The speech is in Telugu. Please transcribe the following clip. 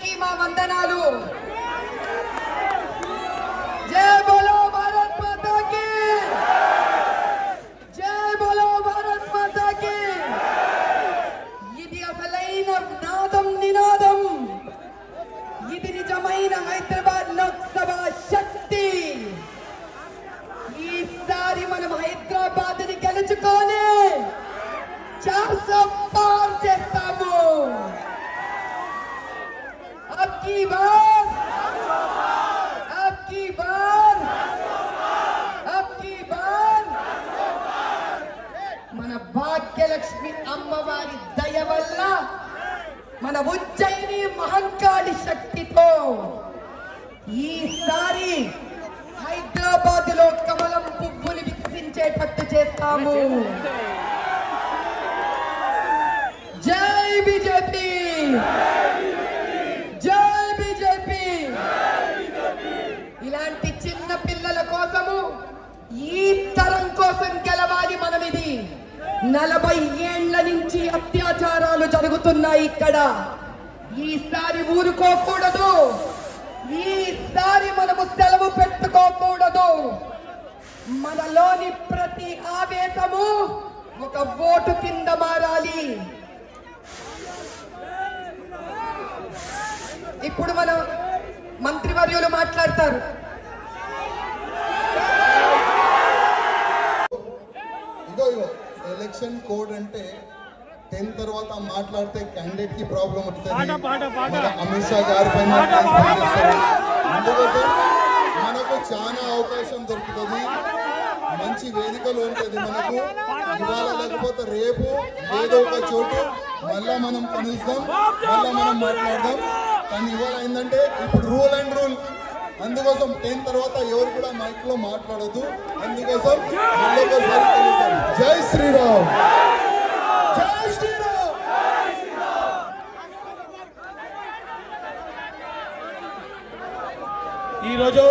అందరికీ మా వందనాలు. జై బోలో భారత్ మాతా కీ, జై బోలో భారత్ మాతా కీ. ఇది అసలైన నినాదం. ఇది నిజమైన హైదరాబాద్ లోక్సభ శక్తి. ఈసారి మనం హైదరాబాద్ ని గెలుచుకొని 400 పార్ చేస్తాము. అబ్కి బార్ మన భాగ్యలక్ష్మి అమ్మవారి దయ వల్ల, మన ఉజ్జయిని మహంకాళి శక్తితో ఈసారి హైదరాబాద్ లో కమలం పువ్వులు వికసించేటట్టు చేస్తాము. జై బీజేపీ, జై బీజేపీ. ఇలాంటి చిన్న పిల్లల కోసము, ఈ తరం కోసం గెలవాలి మనం. ఇది 40 ఏళ్ల నుంచి అత్యాచారాలు జరుగుతున్నాయి ఇక్కడ. ఈసారి ఊరుకోకూడదు. ఈసారి మనము సెలవు పెట్టుకోకూడదు. మనలోని ప్రతి ఆవేశము ఒక ఓటు కింద మారాలి. ఇప్పుడు మన మంత్రివర్యులు మాట్లాడతారు. ఇగో ఎలక్షన్ కోడ్ అంటే 10 తర్వాత మాట్లాడితే క్యాండిడేట్ కి ప్రాబ్లం వస్తుంది. అమిత్ షా గారి పైన అందుకోసం మనకు చాలా అవకాశం దొరుకుతుంది. మంచి వేదికలు ఉంటుంది మనకు. ఇవాళ లేకపోతే రేపు ఏదో ఒక చోటు మళ్ళా మనం కలుస్తాం, మళ్ళా మనం మాట్లాడదాం. కానీ ఇవాళ ఏంటంటే ఇప్పుడు రూల్ అండ్ రూల్. అందుకోసం 10 తర్వాత ఎవరు కూడా మైక్ లో మాట్లాడదు. అందుకోసం జై శ్రీరామ్, జై శ్రీరామ్. ఈరోజు